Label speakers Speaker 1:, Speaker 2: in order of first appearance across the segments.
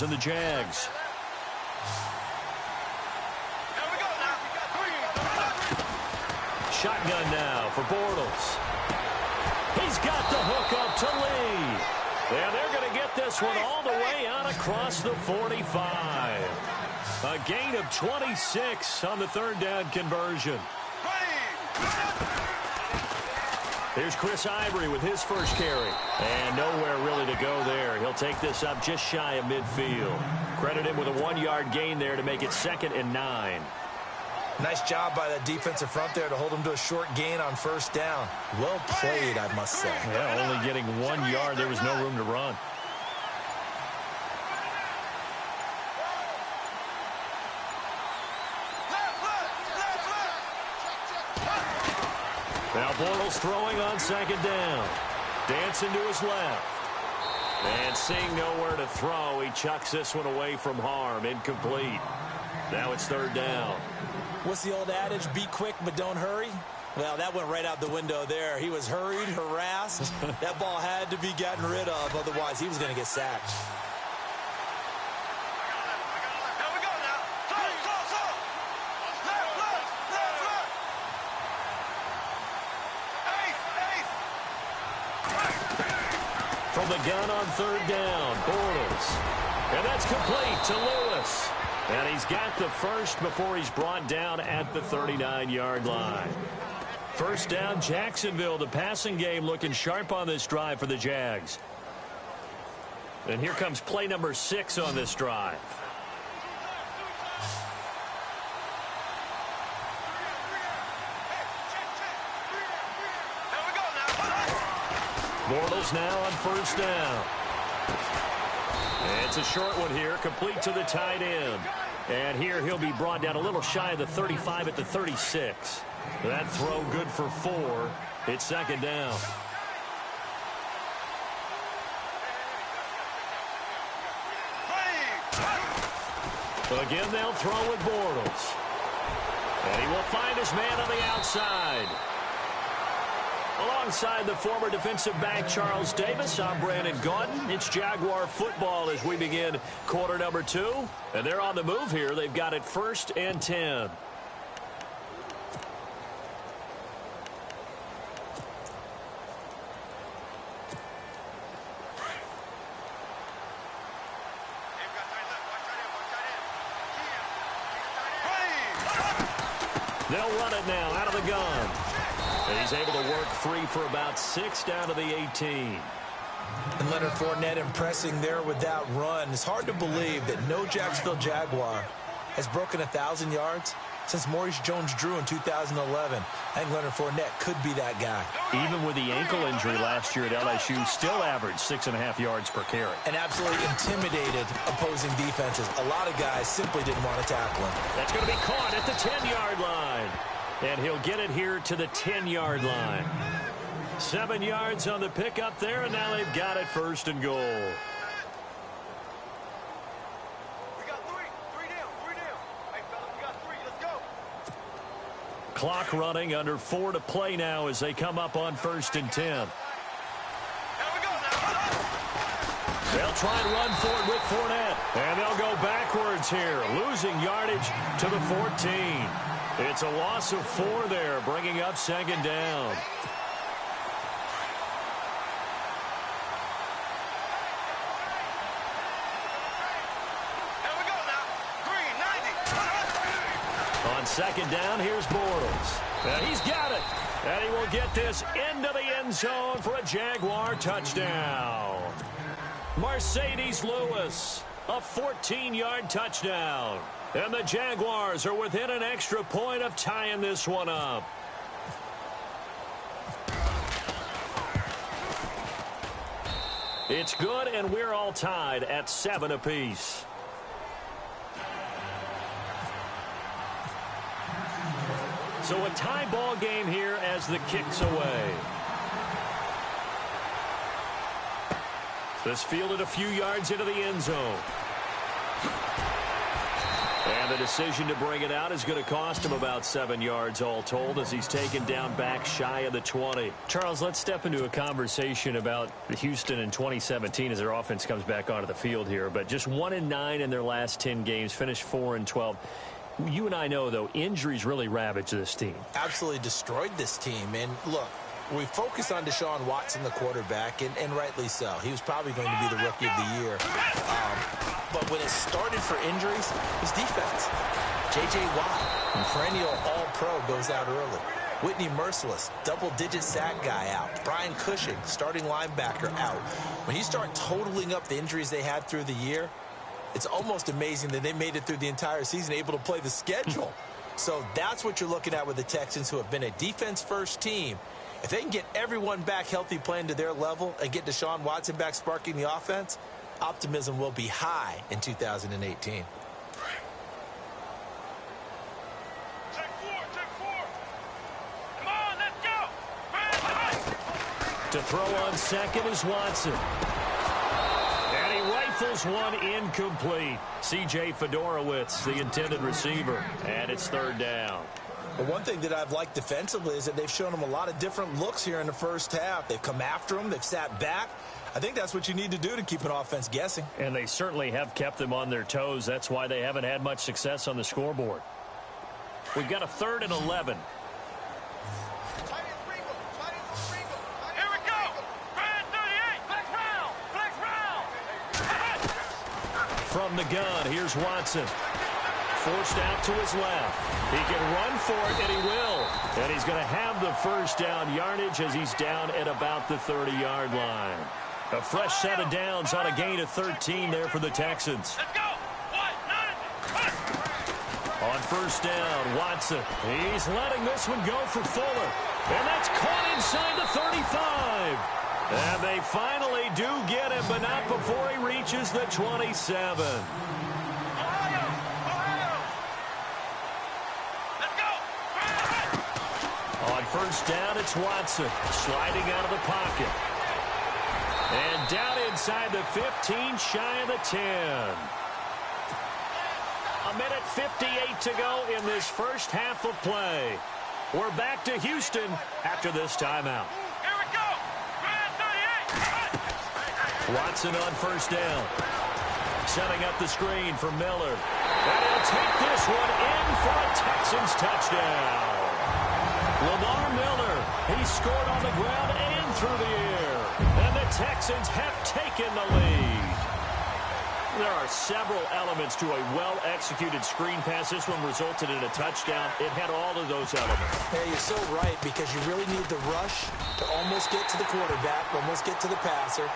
Speaker 1: And the Jags. Shotgun now for Bortles. He's got the hook up to Lee. And they're going to get this one all the way out across the 45. A gain of 26 on the third down conversion. Here's Chris Ivory with his first carry. And nowhere really to go there. He'll take this up just shy of midfield. Credit him with a 1-yard gain there to make it 2nd and 9.
Speaker 2: Nice job by that defensive front there to hold him to a short gain on first down. Well played, I must say.
Speaker 1: Yeah, only getting 1 yard. There was no room to run. Now Bortles throwing on 2nd down. Dancing to his left. And seeing nowhere to throw, he chucks this one away from harm. Incomplete. Now it's 3rd down.
Speaker 2: What's the old adage? Be quick, but don't hurry? Well, that went right out the window there. He was hurried, harassed. That ball had to be gotten rid of. Otherwise, he was going to get sacked.
Speaker 1: From the gun on 3rd down, Bortles. And that's complete to Lewis. And he's got the first before he's brought down at the 39-yard line. First down, Jacksonville. The passing game looking sharp on this drive for the Jags. And here comes play number 6 on this drive. Bortles now on 1st down. It's a short one here, complete to the tight end. And here he'll be brought down a little shy of the 35 at the 36. That throw good for 4. It's 2nd down. But again, they'll throw with Bortles. And he will find his man on the outside. Alongside the former defensive back Charles Davis, I'm Brandon Gaudin. It's Jaguar football as we begin quarter number 2. And they're on the move here. They've got it 1st and 10. They'll run it now out of the gun. And he's able to work free for about 6 down to the 18.
Speaker 2: And Leonard Fournette impressing there with that run. It's hard to believe that no Jacksonville Jaguar has broken 1,000 yards since Maurice Jones-Drew in 2011. I think Leonard Fournette could be that guy.
Speaker 1: Even with the ankle injury last year at LSU, still averaged 6.5 yards per carry.
Speaker 2: And absolutely intimidated opposing defenses. A lot of guys simply didn't want to tackle him.
Speaker 1: That's going to be caught at the 10-yard line. And he'll get it here to the 10-yard line. 7 yards on the pickup there, and now they've got it 1st and goal.
Speaker 3: We got three down. Hey, fellas, we got 3. Let's go.
Speaker 1: Clock running, under 4 to play now as they come up on 1st and 10.
Speaker 3: Here we go now.
Speaker 1: They'll try and run for it with Fournette. And they'll go backwards here, losing yardage to the 14. It's a loss of 4 there, bringing up 2nd down.
Speaker 3: Here we go now. 390.
Speaker 1: On 2nd down, here's Bortles. And he's got it. And he will get this into the end zone for a Jaguar touchdown. Mercedes Lewis, a 14-yard touchdown. And the Jaguars are within an extra point of tying this one up. It's good, and we're all tied at 7 apiece. So a tie ball game here as the kick's away. This fielded a few yards into the end zone. And the decision to bring it out is going to cost him about 7 yards all told as he's taken down back shy of the 20. Charles, let's step into a conversation about Houston in 2017 as their offense comes back onto the field here. But just 1-9 in their last 10 games, finished 4-12. You and I know, though, injuries really ravaged this team.
Speaker 2: Absolutely destroyed this team. And look, we focus on Deshaun Watson, the quarterback, and rightly so. He was probably going to be the rookie of the year. But when it started for injuries, it was defense. J.J. Watt, perennial all-pro, goes out early. Whitney Merciless, double-digit sack guy out. Brian Cushing, starting linebacker, out. When you start totaling up the injuries they had through the year, it's almost amazing that they made it through the entire season able to play the schedule. So that's what you're looking at with the Texans, who have been a defense-first team. If they can get everyone back healthy playing to their level and get Deshaun Watson back sparking the offense, optimism will be high in 2018.
Speaker 3: Take four. Come on, let's go.
Speaker 1: To throw on second is Watson. And he rifles one incomplete. C.J. Fedorowicz, the intended receiver. And it's third down.
Speaker 2: But one thing that I've liked defensively is that they've shown him a lot of different looks here in the first half. They've come after him. They've sat back. I think that's what you need to do to keep an offense guessing.
Speaker 1: And they certainly have kept them on their toes. That's why they haven't had much success on the scoreboard. We've got a 3rd and 11.
Speaker 3: Here we go. Brand 38. Flex round.
Speaker 1: From the gun, here's Watson. Forced out to his left. He can run for it, and he will. And he's going to have the first down yardage as he's down at about the 30-yard line. A fresh set of downs on a gain of 13 there for the Texans.
Speaker 3: Let's go. 1, 9.
Speaker 1: On first down, Watson. He's letting this one go for Fuller. And that's caught inside the 35. And they finally do get him, but not before he reaches the 27. On first down, it's Watson sliding out of the pocket. And down inside the 15, shy of the 10. A minute 58 to go in this first half of play. We're back to Houston after this timeout.
Speaker 3: Here we go. Brand 38.
Speaker 1: Watson on first down. Setting up the screen for Miller. And he'll take this one in for a Texans touchdown. Lamar Miller, he scored on the ground and through the air. And the Texans have taken the lead. There are several elements to a well-executed screen pass. This one resulted in a touchdown. It had all of those elements.
Speaker 2: Yeah, you're so right, because you really need the rush to almost get to the quarterback, almost get to the passer.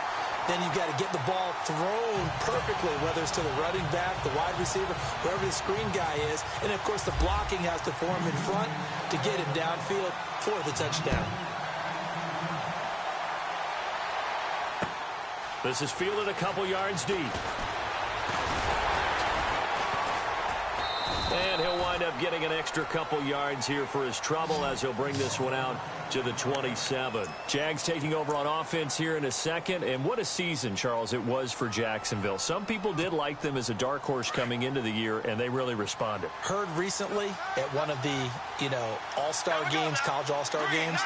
Speaker 2: Then you've got to get the ball thrown perfectly, whether it's to the running back, the wide receiver, wherever the screen guy is. And, of course, the blocking has to form in front to get him downfield for the touchdown.
Speaker 1: This is fielded a couple yards deep. And he'll wind up getting an extra couple yards here for his trouble as he'll bring this one out to the 27. Jags taking over on offense here in a second. And what a season, Charles, it was for Jacksonville. Some people did like them as a dark horse coming into the year, and they really responded.
Speaker 2: Heard recently at one of the, all-star games, college all-star games,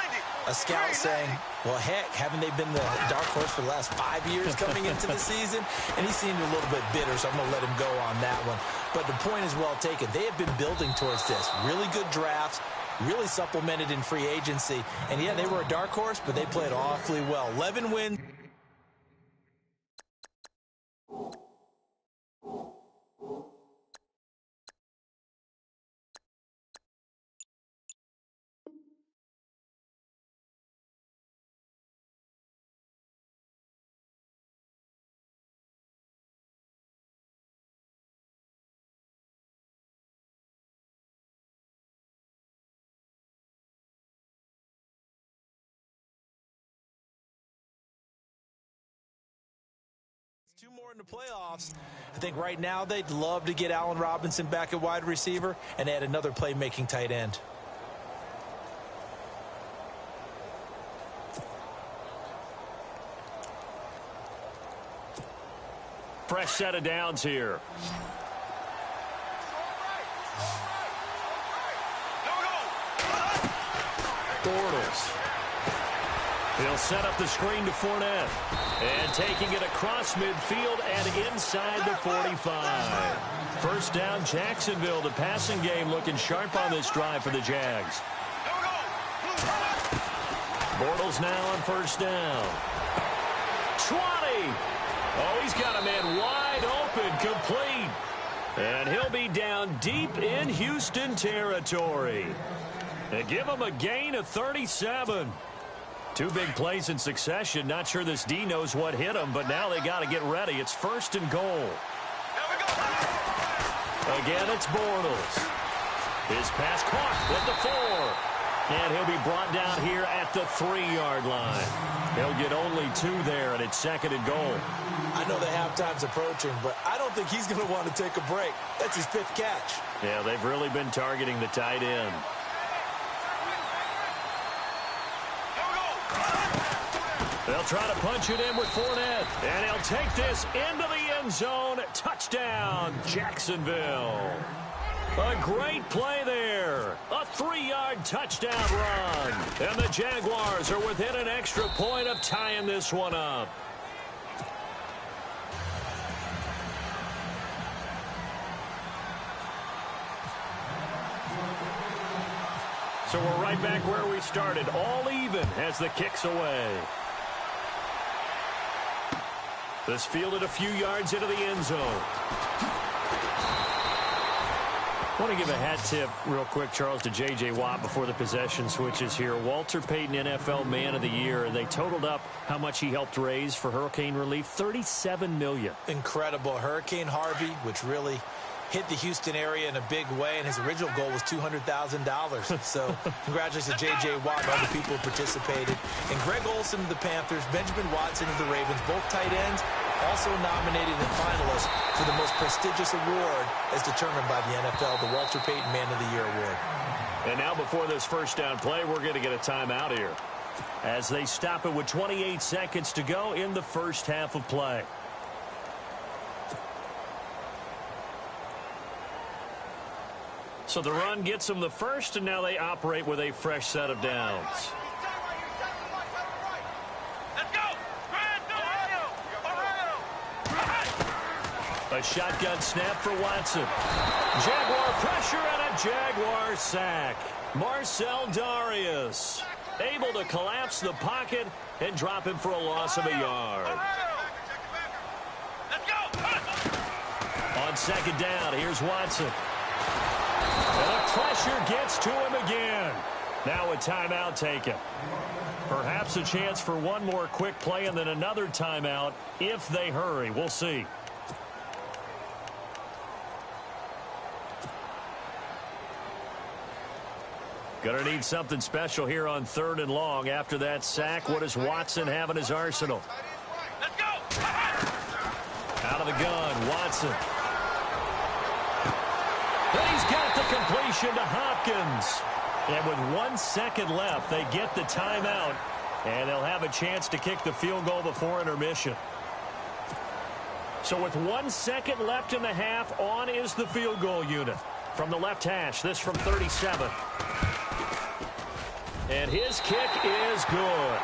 Speaker 2: a scout saying, well, heck, haven't they been the dark horse for the last 5 years coming into the season? And he seemed a little bit bitter, so I'm going to let him go on that one. But the point is well taken. They have been building towards this. Really good drafts, really supplemented in free agency. And, yeah, they were a dark horse, but they played awfully well. 11 wins. Two more in the playoffs. I think right now they'd love to get Allen Robinson back at wide receiver and add another playmaking tight end.
Speaker 1: Fresh set of downs here. Bortles. He'll set up the screen to Fournette. And taking it across midfield and inside the 45. First down, Jacksonville. The passing game looking sharp on this drive for the Jags. Bortles now on first down. 20. Oh, he's got a man wide open, complete. And he'll be down deep in Houston territory. They give him a gain of 37. Two big plays in succession. Not sure this D knows what hit him, but now they got to get ready. It's first and goal. Again, it's Bortles. His pass caught at the 4. And he'll be brought down here at the 3-yard line. He'll get only 2 there, and it's second and goal.
Speaker 2: I know the halftime's approaching, but I don't think he's going to want to take a break. That's his 5th catch.
Speaker 1: Yeah, they've really been targeting the tight end. They'll try to punch it in with Fournette. And he'll take this into the end zone. Touchdown, Jacksonville. A great play there. A 3-yard touchdown run. And the Jaguars are within an extra point of tying this one up. So we're right back where we started. All even as the kick's away. This fielded a few yards into the end zone. I want to give a hat tip real quick, Charles, to J.J. Watt before the possession switches here. Walter Payton, NFL Man of the Year. They totaled up how much he helped raise for hurricane relief, $37 million.
Speaker 2: Incredible. Hurricane Harvey, which really hit the Houston area in a big way, and his original goal was $200,000. So congratulations to J.J. Watt and all the people who participated. And Greg Olsen of the Panthers, Benjamin Watson of the Ravens, both tight ends, also nominated and finalists for the most prestigious award as determined by the NFL, the Walter Payton Man of the Year Award.
Speaker 1: And now before this first down play, we're going to get a timeout here as they stop it with 28 seconds to go in the first half of play. So the run gets them the first, and now they operate with a fresh set of downs. A shotgun snap for Watson. Jaguar pressure and a Jaguar sack. Marcel Darius able to collapse the pocket and drop him for a loss of a yard. On second down, here's Watson. And the pressure gets to him again. Now a timeout taken. Perhaps a chance for one more quick play and then another timeout if they hurry. We'll see. Gonna need something special here on 3rd and long. After that sack, what does Watson have in his arsenal?
Speaker 3: Let's go!
Speaker 1: Out of the gun, Watson. And he's got the completion to Hopkins. And with 1 second left, they get the timeout. And they'll have a chance to kick the field goal before intermission. So with 1 second left in the half, on is the field goal unit. From the left hash, this from 37. And his kick is good.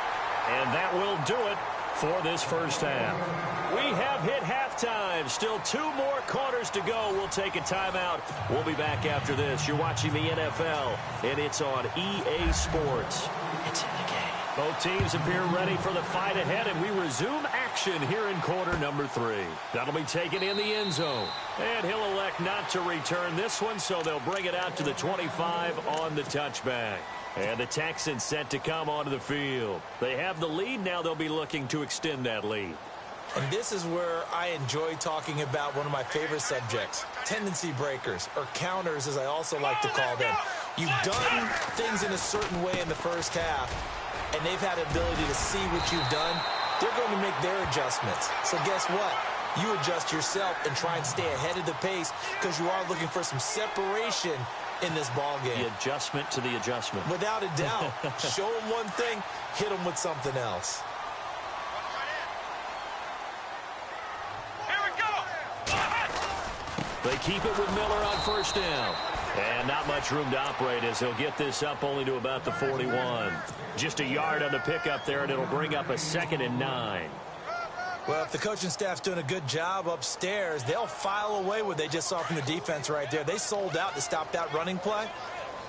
Speaker 1: And that will do it for this first half. We have hit halftime. Still 2 more quarters to go. We'll take a timeout. We'll be back after this. You're watching the NFL, and it's on EA Sports. It's in the game. Both teams appear ready for the fight ahead, and we resume action here in quarter number 3. That'll be taken in the end zone. And he'll elect not to return this one, so they'll bring it out to the 25 on the touchback. And the Texans set to come onto the field. They have the lead. Now they'll be looking to extend that lead.
Speaker 2: And this is where I enjoy talking about one of my favorite subjects, tendency breakers, or counters as I also like to call them. You've done things in a certain way in the first half, and they've had the ability to see what you've done. They're going to make their adjustments. So guess what? You adjust yourself and try and stay ahead of the pace because you are looking for some separation in this ball game.
Speaker 1: The adjustment to the adjustment.
Speaker 2: Without a doubt. Show them one thing, hit them with something else.
Speaker 3: Here we go!
Speaker 1: They keep it with Miller on first down. And not much room to operate as he'll get this up only to about the 41. Just a yard on the pickup there, and it'll bring up a 2nd and 9.
Speaker 2: Well, if the coaching staff's doing a good job upstairs, they'll file away what they just saw from the defense right there. They sold out to stop that running play.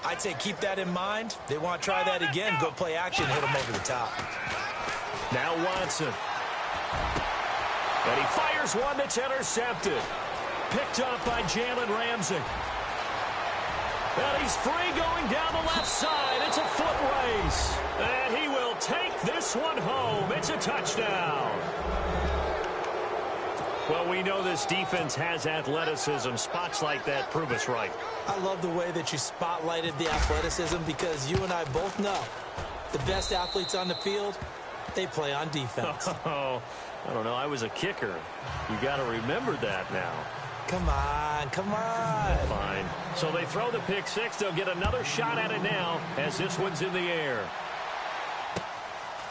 Speaker 2: I'd say keep that in mind. They want to try that again, go play action, hit them over the top.
Speaker 1: Now Watson. And he fires one that's intercepted. Picked up by Jalen Ramsey. And he's free going down the left side. It's a foot race. And he will take this one home. It's a touchdown. Well, we know this defense has athleticism. Spots like that prove us right.
Speaker 2: I love the way that you spotlighted the athleticism because you and I both know the best athletes on the field, they play on defense.
Speaker 1: Oh, I don't know. I was a kicker. You got to remember that now.
Speaker 2: Come on, come on.
Speaker 1: Fine. So they throw the pick six. They'll get another shot at it now as this one's in the air.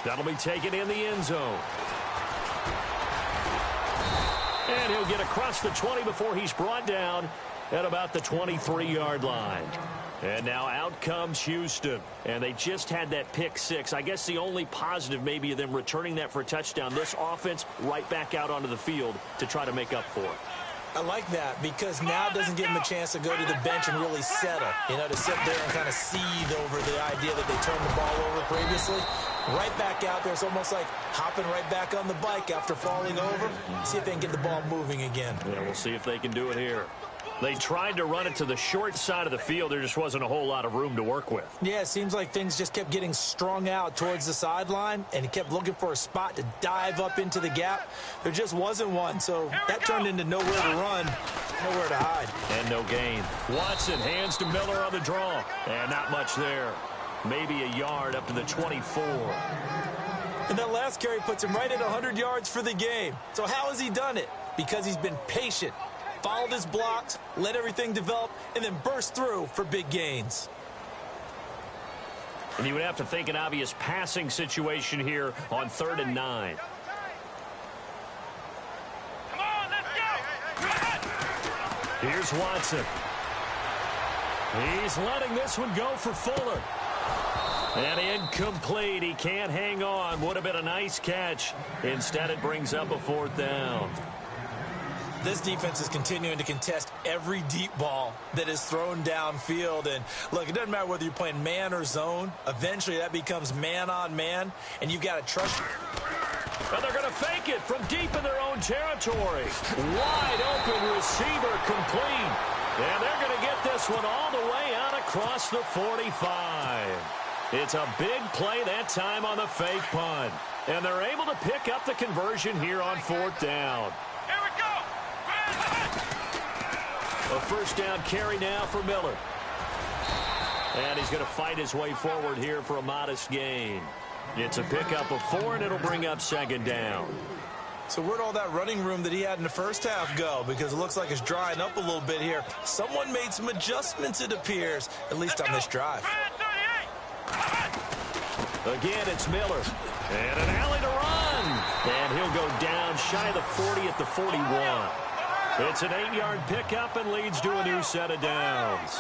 Speaker 1: That'll be taken in the end zone. And he'll get across the 20 before he's brought down at about the 23-yard line. And now out comes Houston. And they just had that pick six. I guess the only positive maybe of them returning that for a touchdown. This offense right back out onto the field to try to make up for it.
Speaker 2: I like that because now it doesn't give them a chance to go to the bench and really settle. You know, to sit there and kind of seethe over the idea that they turned the ball over previously. Right back out there. It's almost like hopping right back on the bike after falling over. See if they can get the ball moving again.
Speaker 1: Yeah, we'll see if they can do it here. They tried to run it to the short side of the field. There just wasn't a whole lot of room to work with.
Speaker 2: Yeah, it seems like things just kept getting strung out towards the sideline, and he kept looking for a spot to dive up into the gap. There just wasn't one, so that turned into nowhere to run, nowhere to hide.
Speaker 1: And no gain. Watson hands to Miller on the draw. And not much there. Maybe a yard up to the 24.
Speaker 2: And that last carry puts him right at 100 yards for the game. So how has he done it? Because he's been patient. Followed his blocks, let everything develop, and then burst through for big gains.
Speaker 1: And you would have to think an obvious passing situation here on 3rd and 9.
Speaker 3: Come on, let's go!
Speaker 1: Here's Watson. He's letting this one go for Fuller. And incomplete. He can't hang on. Would have been a nice catch. Instead, it brings up a 4th down.
Speaker 2: This defense is continuing to contest every deep ball that is thrown downfield. And, look, it doesn't matter whether you're playing man or zone. Eventually, that becomes man-on-man, and you've got to trust.
Speaker 1: And they're going to fake it from deep in their own territory. Wide open receiver complete. And they're going to get this one all the way out across the 45. It's a big play that time on the fake punt. And they're able to pick up the conversion here on 4th down.
Speaker 3: Here we go!
Speaker 1: A 1st down carry now for Miller. And he's going to fight his way forward here for a modest gain. It's a pickup of 4, and it'll bring up 2nd down.
Speaker 2: So where'd all that running room that he had in the first half go? Because it looks like it's drying up a little bit here. Someone made some adjustments, it appears, at least on this drive.
Speaker 1: Again, it's Miller. And an alley to run. And he'll go down shy of the 40 at the 41. It's an 8-yard pickup and leads to a new set of downs.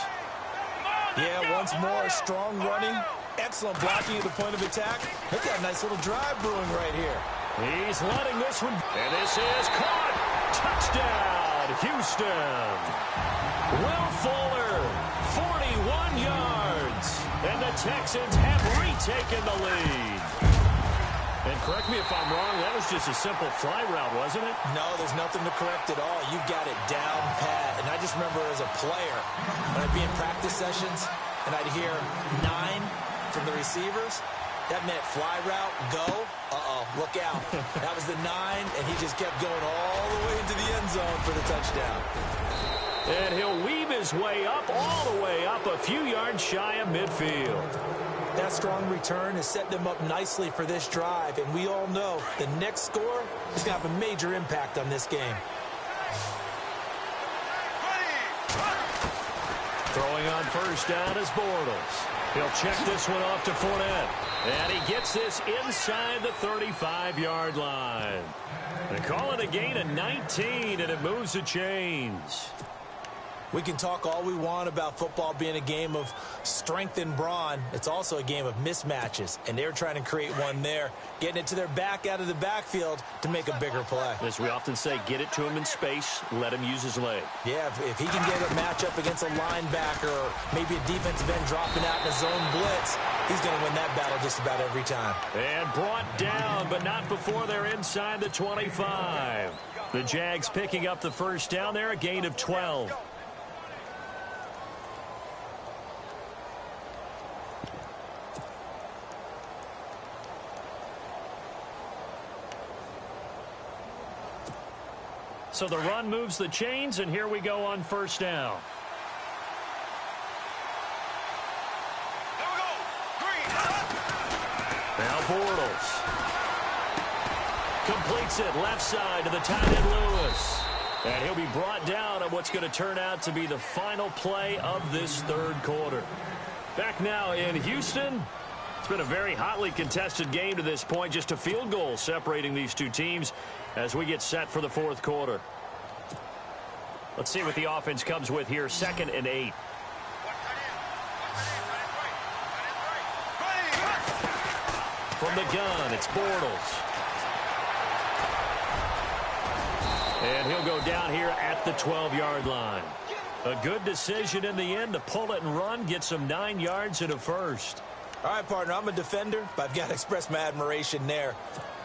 Speaker 2: Yeah, once more, strong running. Excellent blocking at the point of attack. They've got a nice little drive brewing right here.
Speaker 1: He's letting this one. And this is caught. Touchdown, Houston. Will Fuller, 41 yards. And the Texans have retaken the lead. And correct me if I'm wrong, that was just a simple fly route, wasn't it?
Speaker 2: No, there's nothing to correct at all. You've got it down pat. And I just remember as a player, when I'd be in practice sessions and I'd hear 9 from the receivers, that meant fly route, go, look out. That was the 9, and he just kept going all the way into the end zone for the touchdown.
Speaker 1: And he'll weave his way up, all the way up, a few yards shy of midfield.
Speaker 2: That strong return has set them up nicely for this drive, and we all know the next score is going to have a major impact on this game.
Speaker 1: Throwing on 1st down is Bortles. He'll check this one off to Fournette. And he gets this inside the 35-yard line. They call it a gain of 19, and it moves the chains.
Speaker 2: We can talk all we want about football being a game of strength and brawn. It's also a game of mismatches, and they're trying to create one there, getting it to their back out of the backfield to make a bigger play.
Speaker 1: As we often say, get it to him in space, let him use his leg.
Speaker 2: Yeah, if he can get a matchup against a linebacker or maybe a defensive end dropping out in a zone blitz, he's going to win that battle just about every time.
Speaker 1: And brought down, but not before they're inside the 25. The Jags picking up the first down there, a gain of 12. So the run moves the chains, and here we go on first down.
Speaker 3: There we go. Green.
Speaker 1: Now Bortles completes it left side to the tight end Lewis. And he'll be brought down on what's going to turn out to be the final play of this third quarter. Back now in Houston. It's been a very hotly contested game to this point. Just a field goal separating these two teams as we get set for the fourth quarter. Let's see what the offense comes with here. 2nd and 8. From the gun, it's Bortles. And he'll go down here at the 12-yard line. A good decision in the end to pull it and run, get some 9 yards and a first.
Speaker 2: All right, partner, I'm a defender, but I've got to express my admiration there.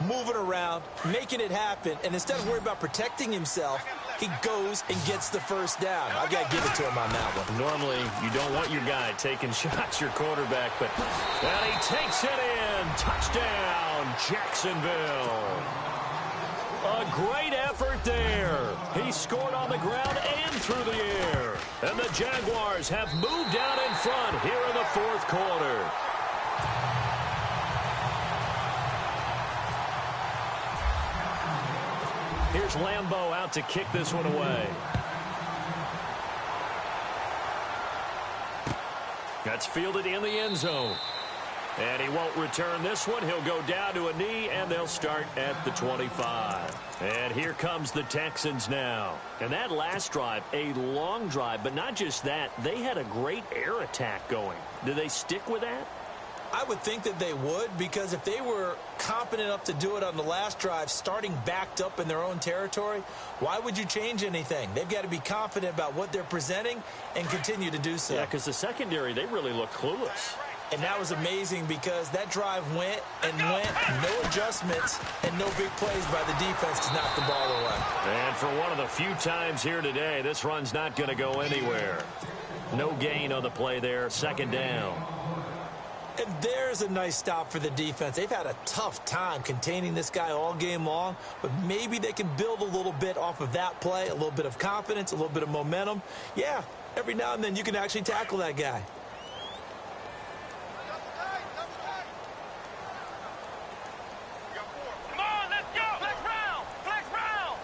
Speaker 2: Moving around, making it happen, and instead of worrying about protecting himself, he goes and gets the first down. I've got to give it to him on that one.
Speaker 1: Normally, you don't want your guy taking shots, your quarterback, but well, he takes it in. Touchdown, Jacksonville. A great effort there. He scored on the ground and through the air. And the Jaguars have moved out in front here in the fourth quarter. Here's Lambo out to kick this one away. That's fielded in the end zone. And he won't return this one. He'll go down to a knee, and they'll start at the 25. And here comes the Texans now. And that last drive, a long drive, but not just that. They had a great air attack going. Do they stick with that?
Speaker 2: I would think that they would, because if they were competent enough to do it on the last drive, starting backed up in their own territory, why would you change anything? They've got to be confident about what they're presenting and continue to do so.
Speaker 1: Yeah, because the secondary, they really look clueless.
Speaker 2: And that was amazing because that drive went and went, no adjustments, and no big plays by the defense to knock the ball away.
Speaker 1: And for one of the few times here today, this run's not going to go anywhere. No gain on the play there, 2nd down.
Speaker 2: And there's a nice stop for the defense. They've had a tough time containing this guy all game long, but maybe they can build a little bit off of that play, a little bit of confidence, a little bit of momentum. Yeah, every now and then you can actually tackle that guy.
Speaker 3: Come on, let's go. Flex round. Flex round.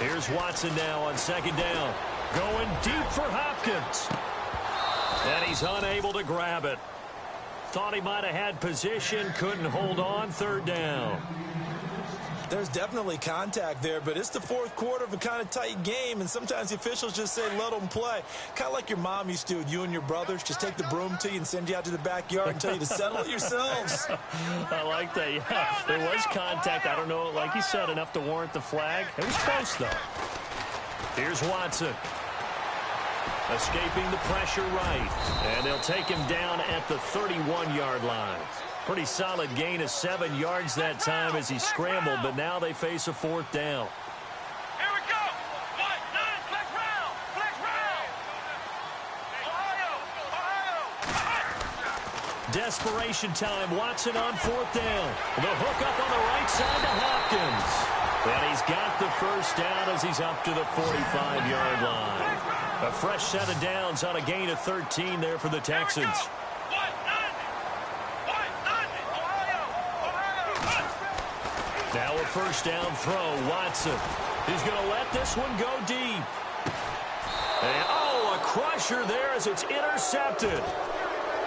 Speaker 1: Here's Watson now on 2nd down. Going deep for Hopkins. And he's unable to grab it. Thought he might have had position, couldn't hold on, 3rd down.
Speaker 2: There's definitely contact there, but it's the fourth quarter of a kind of tight game, and sometimes the officials just say, let them play. Kind of like your mom used to with you and your brothers. Just take the broom to you and send you out to the backyard and tell you to settle it yourselves.
Speaker 1: I like that, yeah. There was contact. I don't know, like you said, enough to warrant the flag. It was close, though. Here's Watson. Escaping the pressure right. And they'll take him down at the 31-yard line. Pretty solid gain of 7 yards that time as he scrambled, but now they face a 4th down.
Speaker 3: Here we go. 1-9, flex round. Flex round. Ohio.
Speaker 1: Desperation time. Watson on 4th down. The hook up on the right side to Hopkins. And he's got the first down as he's up to the 45-yard line. A fresh set of downs on a gain of 13 there for the Texans. Now a first down throw. Watson. He's going to let this one go deep. And, oh, a crusher there as it's intercepted.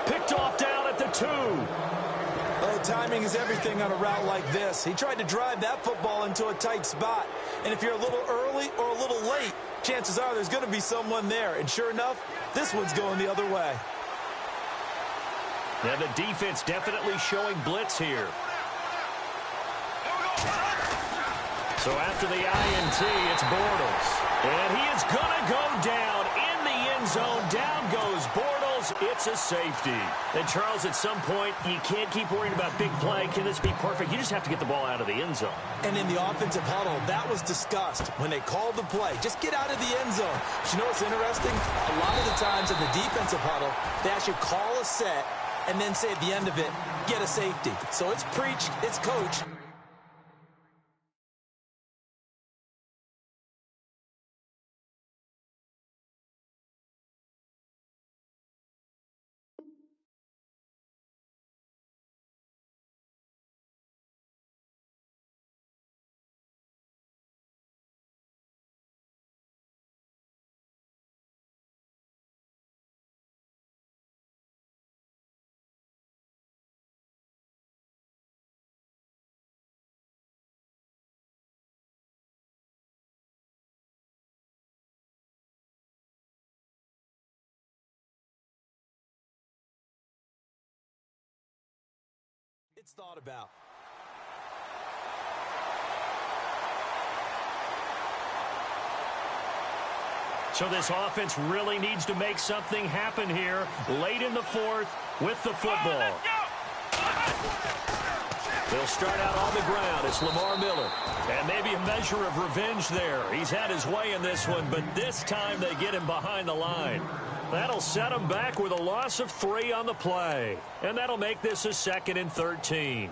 Speaker 1: Picked off down at the 2.
Speaker 2: Oh, timing is everything on a route like this. He tried to drive that football into a tight spot. And if you're a little early or a little late, chances are there's going to be someone there. And sure enough, this one's going the other way.
Speaker 1: And the defense definitely showing blitz here. So after the INT, it's Bortles. And he is going to go down in the end zone. Down goes Bortles. It's a safety. And, Charles, at some point, you can't keep worrying about big play. Can this be perfect? You just have to get the ball out of the end zone.
Speaker 2: And in the offensive huddle, that was discussed when they called the play. Just get out of the end zone. But you know what's interesting? A lot of the times in the defensive huddle, they actually call a set and then say at the end of it, get a safety. So it's preach, it's coach. It's thought about.
Speaker 1: So this offense really needs to make something happen here late in the fourth with the football. They'll start out on the ground. It's Lamar Miller. And maybe a measure of revenge there. He's had his way in this one, but this time they get him behind the line. That'll set him back with a loss of 3 on the play. And that'll make this a 2nd and 13.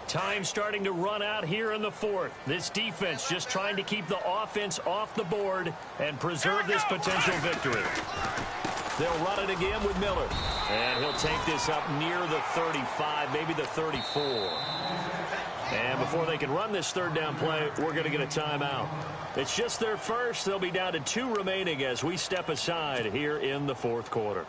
Speaker 1: Time starting to run out here in the fourth. This defense just trying to keep the offense off the board and preserve this potential victory. They'll run it again with Miller. And he'll take this up near the 35, maybe the 34. And before they can run this third down play, we're going to get a timeout. It's just their first. They'll be down to 2 remaining as we step aside here in the fourth quarter.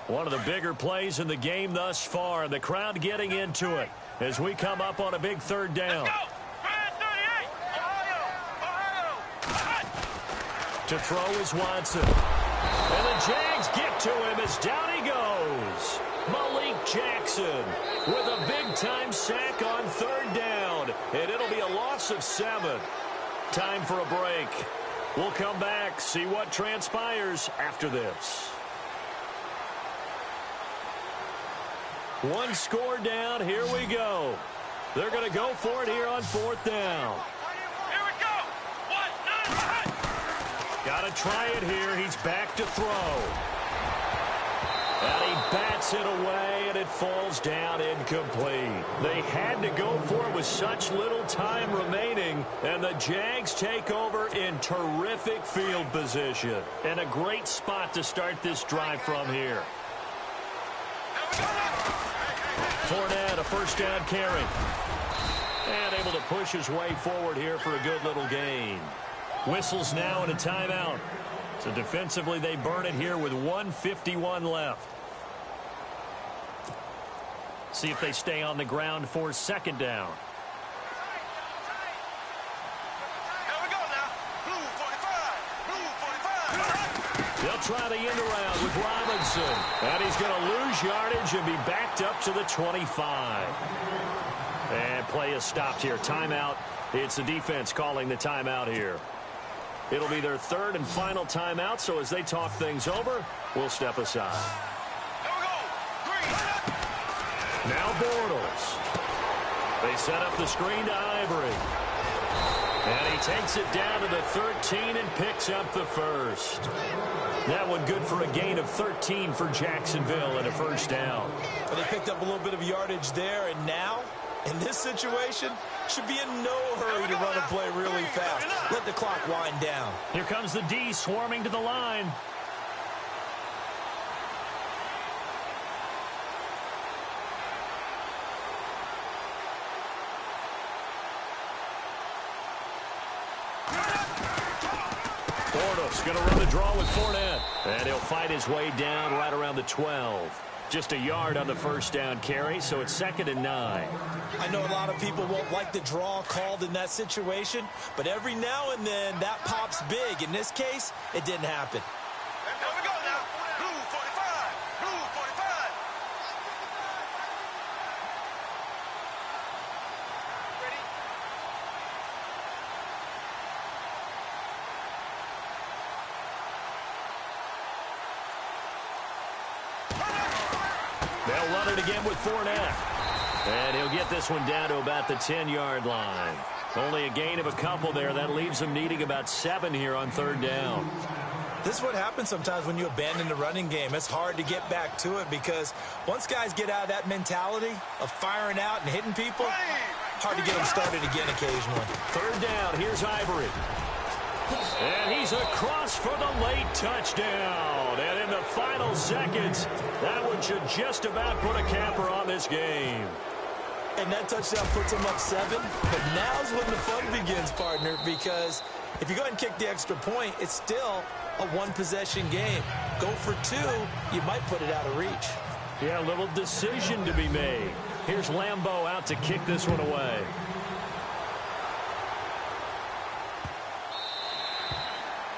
Speaker 1: One of the bigger plays in the game thus far. The crowd getting into it as we come up on a big third down. To throw is Watson. And the Jags get to him as down he goes. Malik Jackson with a big-time sack on third down. And it'll be a loss of 7. Time for a break. We'll come back, see what transpires after this. 1 score down. Here we go. They're going to go for it here on 4th down.
Speaker 3: Here we go. 1, 9, 9.
Speaker 1: Got to try it here. He's back to throw. And he bats it away, and it falls down incomplete. They had to go for it with such little time remaining, and the Jags take over in terrific field position. And a great spot to start this drive from here. Fournette, a first down carry. And able to push his way forward here for a good little gain. Whistles now and a timeout. So defensively they burn it here with 1:51 left. See if they stay on the ground for 2nd down. They'll try the end around with Robinson. And he's going to lose yardage and be backed up to the 25. And play is stopped here. Timeout. It's the defense calling the timeout here. It'll be their 3rd and final timeout, so as they talk things over, we'll step aside. Now Bortles. They set up the screen to Ivory. And he takes it down to the 13 and picks up the first. That one good for a gain of 13 for Jacksonville and a first down.
Speaker 2: But they picked up a little bit of yardage there, and now, in this situation, should be in no hurry to run a play really fast. Let the clock wind down.
Speaker 1: Here comes the D swarming to the line. Bortles going to run the draw with Fournette. And he'll fight his way down right around the 12. Just a yard on the first down carry, so it's 2nd and 9.
Speaker 2: I know a lot of people won't like the draw called in that situation, but every now and then that pops big. In this case, it didn't happen.
Speaker 3: There we go now. Blue 45. Blue 45. Ready?
Speaker 1: They'll run it again with Fournette. And he'll get this one down to about the 10-yard line. Only a gain of a couple there. That leaves him needing about 7 here on 3rd down.
Speaker 2: This is what happens sometimes when you abandon the running game. It's hard to get back to it because once guys get out of that mentality of firing out and hitting people, hard to get them started again occasionally.
Speaker 1: 3rd down, here's Ivory. And he's across for the late touchdown. And in the final seconds, that one should just about put a capper on this game.
Speaker 2: And that touchdown puts them up 7. But now's when the fun begins, partner, because if you go ahead and kick the extra point, it's still a one-possession game. Go for 2, you might put it out of reach.
Speaker 1: Yeah, a little decision to be made. Here's Lambo out to kick this one away.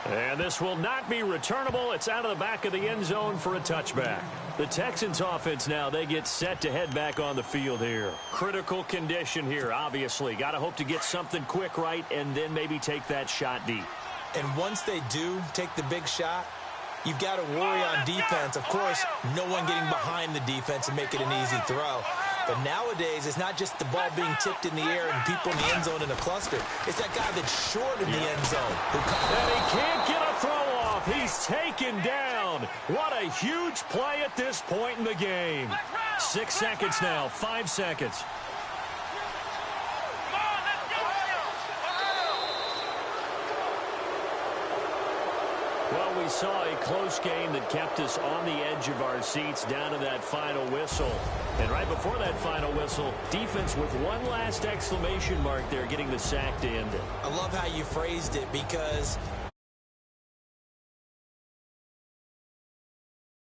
Speaker 1: And this will not be returnable. It's out of the back of the end zone for a touchback. The Texans offense now, they get set to head back on the field here. Critical condition here, obviously. Got to hope to get something quick right and then maybe take that shot deep.
Speaker 2: And once they do take the big shot, you've got to worry on defense. Of course, no one getting behind the defense and make it an easy throw. But nowadays, it's not just the ball being tipped in the air and people in the end zone in a cluster. It's that guy that's short in the end zone.
Speaker 1: And he can't get a throw off. He's taken down. What a huge play at this point in the game. 6 seconds now, 5 seconds. Well, we saw a close game that kept us on the edge of our seats down to that final whistle. And right before that final whistle, defense with one last exclamation mark there, getting the sack to end it.
Speaker 2: I love how you phrased it because